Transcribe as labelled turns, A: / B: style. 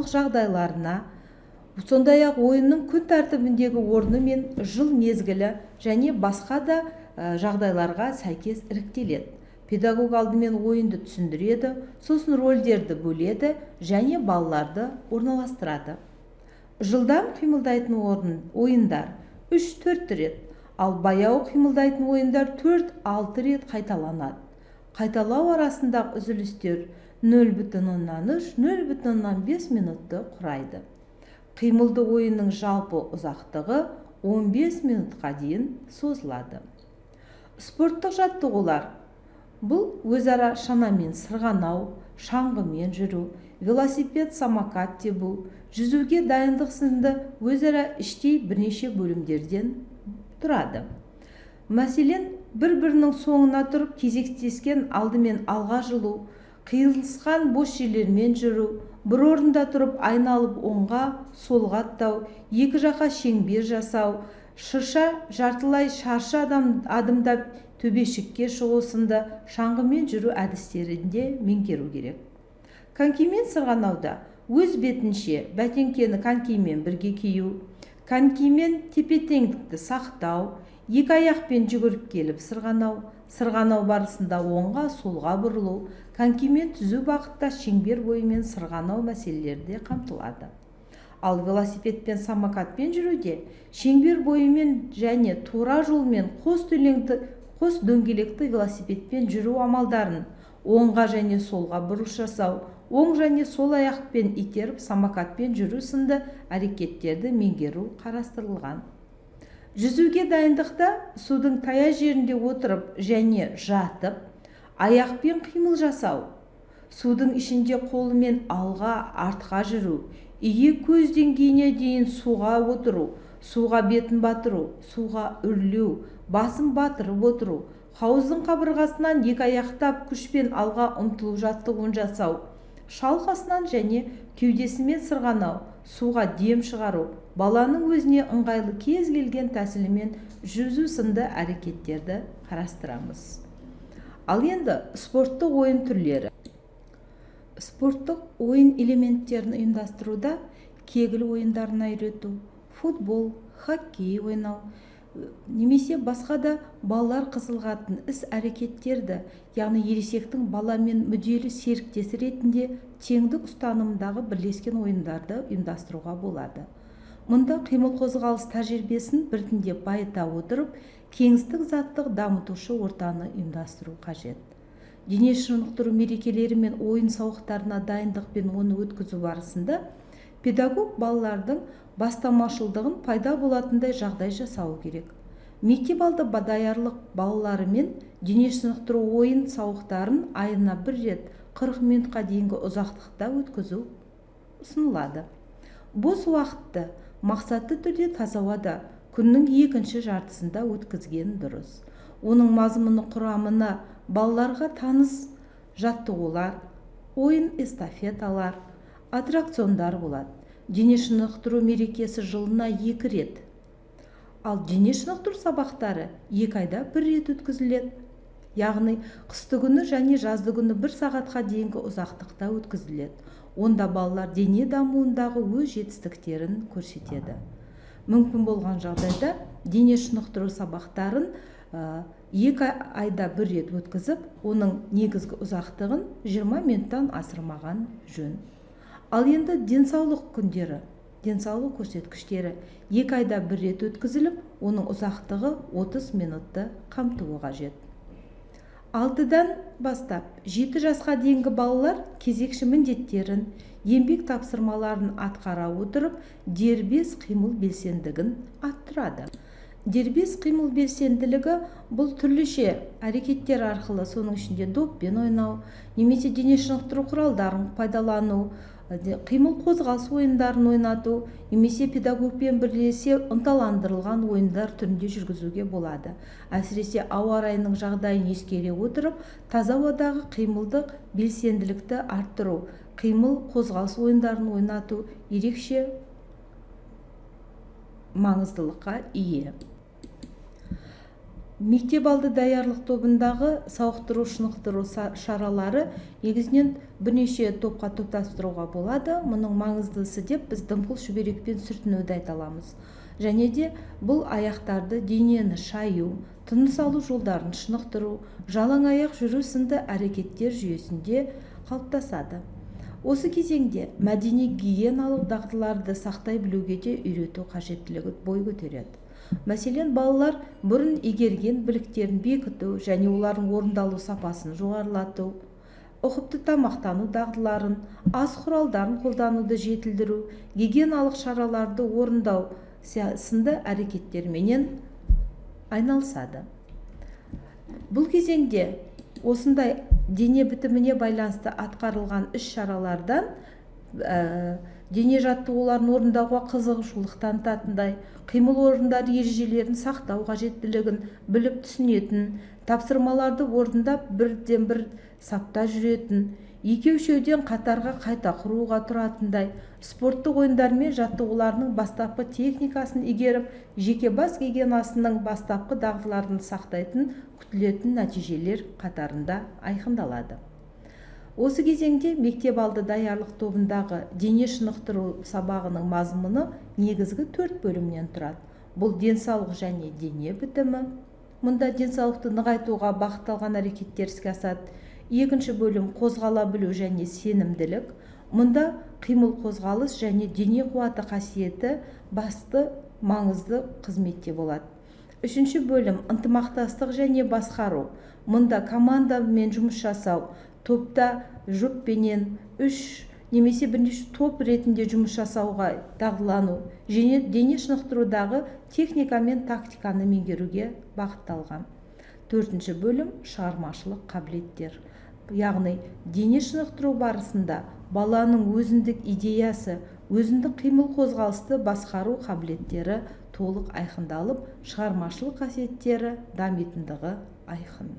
A: жағдайларына, сондай-ақ ойынның күн тәртібіндегі орны мен жыл мезгілі және басқа да жағдайларға сәйкес іріктеледі. Педагог алдымен ойынды түсіндіреді, сосын рөлдерді бөледі және балаларды орналастырады. Жылдам қимылдайтын ойындар 3-4 рет, ал баяу қимылдайтын ойындар 4-6 рет қайталанады. Қайталау арасындағы үзілістер 0,3-0,5 минутты құрайды. Қимылды ойынның жалпы ұзақтығы 15 минутқа дейін созылады. Спорттық жаттығулар бұл өзара шанамен сырғанау, шаңғымен жүру, велосипед, самокат тебу, жүзуге дайындық сынды өзара іштей бірнеше бөлімдерден тұрады. Мәселен, бір-бірінің соңына тұрып кезектескен алдымен алға жылу, қиылысқан бос жерлермен жүру, бір орында тұрып айналып оңға, солға аттау, екі жаққа шеңбер жасау, шырша жартылай шаршы адымдап төбешікке шығу сынды шаңғымен жүру әдістерінде меңгеру керек. Конькимен сырғанауда өз бетінше бәтеңкені конькимен бірге кию, конькимен тепе-теңдікті сақтау, екі аяқпен жүгіріп келіп сырғанау, сырғанау барысында оңға, солға бұрылу, конькимен түзу бағытта шеңбер бойымен сырғанау мәселелері қамтылады. Ал велосипедпен, самокатпен жүруде шеңбер бойымен және тура жолмен қос дөңгелекті велосипедпен жүру амалдарын, оңға және солға бұрыш жасау, оң және сол аяқпен итеріп самокатпен жүру сынды әрекеттерді меңгеру қарастырылған. Жүзуге дайындықта судың таяз жерінде отырып және жатып, аяқпен қимыл жасау, судың ішінде қолымен алға, артқа жүру, иек көз деңгейіне дейін суға отыру, суға бетін батыру, суға үрлеу, басын батырып отыру, хауыздың қабырғасынан екі аяқтап күшпен алға ұмтылу жаттығуын жасау, шалқасынан және кеудесімен сырғанау, суға дем шығару, баланың өзіне ыңғайлы кез келген тәсілімен жүзу сынды әрекеттерді қарастырамыз. Ал енді спорттық ойын түрлері. Спорттық ойын элементтерін ұйымдастыруда кегіл ойындарына үйрету, футбол, хоккей ойнау, немесе басқа да балалар қызығатын іс әрекеттерді, яғни ересектің баламен мүдделі серіктесі ретінде теңдік ұстанымдағы бірлескен ойындарды ұйымдастыруға болады. Мұнда қимыл қозғалыс тәжірибесін біртіндеп байыта отырып, кеңістік заттық дамытушы ортаны ұйымдастыру қажет. Дене шынықтыру мерекелері мен ойын сауықтарына дайындықпен оны өткізу барысында педагог балалардың бастамашылдығын пайда болатындай жағдай жасауы керек. Мектеп алды даярлық балаларымен дене шынықтыру ойын сауықтарын айына бір рет 40 минутқа дейінгі ұзақтықта өткізу ұсынылады. Бос уақытты мақсатты түрде таза ауада күннің екінші жартысында өткізген дұрыс. Оның мазмұны құрамына балаларға таныс жаттығулар, ойын эстафеталар, аттракциондар болады. Дене шынықтыру мерекесі жылына 2 рет. Ал дене шынықтыру сабақтары 2 айда 1 рет өткізіледі. Яғни қысты күні және жазды күні 1 сағатқа дейінгі ұзақтықта өткізіледі. Онда балалар дене дамуындағы өз жетістіктерін көрсетеді. Мүмкін болған жағдайда дене шынықтыру сабақтарын 2 айда 1 рет өткізіп, оның негізгі ұзақтығын 20 минуттан асырмаған жөн. Ал енді денсаулық күндері, денсаулық көрсеткіштері 2 айда 1 рет өткізіліп, оның ұзақтығы 30 минутты қамтуы қажет. 6-дан бастап 7 жасқа дейінгі балалар кезекші міндеттерін, еңбек тапсырмаларын атқара отырып, дербес қимыл белсендігін арттырады. Дербес қимыл белсенділігі бұл түрліше әрекеттер арқылы, соның ішінде доппен ойнау, немесе дене шынықтыру құралдарын пайдалану, қимыл қозғалыс ойындарын ойнату, немесе педагогпен бірлесе ынталандырылған ойындар түрінде жүргізуге болады. Әсіресе ауа райының жағдайын ескере отырып, таза ауадағы қимылдық белсенділікті арттыру, қимыл қозғалыс ойындарын ойнату ерекше маңыздылыққа ие. Мектеп алды даярлық тобындағы сауықтыру шынықтыру шаралары негізінен бірнеше топқа топтастыруға болады. Мұның маңыздысы деп біз дымқыл шүберекпен сүртінуді айта аламыз. Және де бұл аяқтарды, денені шаю, тыныс алу жолдарын шынықтыру, жалаң аяқ жүру сынды әрекеттер жүйесінде қалыптасады. Осы кезеңде мәдени гигиеналық дағдыларды сақтай білуге де үйрету қажеттілігі бой көтереді. Мәселен, балалар бұрын игерген біліктерін бекіту және олардың орындалу сапасын жоғарылату, ұқыпты тамақтану дағдыларын, ас құралдарын қолдануды жетілдіру, гигиеналық шараларды орындау сынды әрекеттерменен айналысады. Бұл кезеңде осындай дене бітіміне байланысты атқарылған іс-шаралардан дене жаттығуларын орындауға қызығушылық танытатындай, қимыл орындары ережелерін сақтау қажеттілігін біліп түсінетін, тапсырмаларды орындап бірден бір сапта жүретін, екеу-үшеуден қатарға қайта құруға тұратындай, спорттық ойындар мен жаттығуларының бастапқы техникасын игеріп, жеке бас гигиенасының бастапқы дағдыларын сақтайтын күтілетін нәтижелер қатарында айқындалады. Осы кезеңде мектеп алды даярлық тобындағы дене шынықтыру сабағының мазмұны негізгі 4 бөлімнен тұрады. Бұл денсаулық және дене бітімі. Мұнда денсаулықты нығайтуға бағытталған әрекеттер іске асады. Екінші бөлім қозғала білу және сенімділік. Мұнда қимыл қозғалыс және дене қуаты қасиеті басты маңызды қызметте болады. Үшінші бөлім ынтымақтастық және басқару. Мұнда командамен жұмыс жасау, топта жұппенен 3 немесе бірнеше топ ретінде жұмыс жасауға дағдылану, және дене шынықтырудағы техника мен тактиканы меңгеруге бағытталған. Төртінші бөлім шығармашылық қабілеттер. Яғни дене шынықтыру барысында баланың өзіндік идеясы, өзіндік қимыл қозғалысты басқару қабілеттері толық айқындалып, шығармашылық қасиеттері дамитындығы айқын.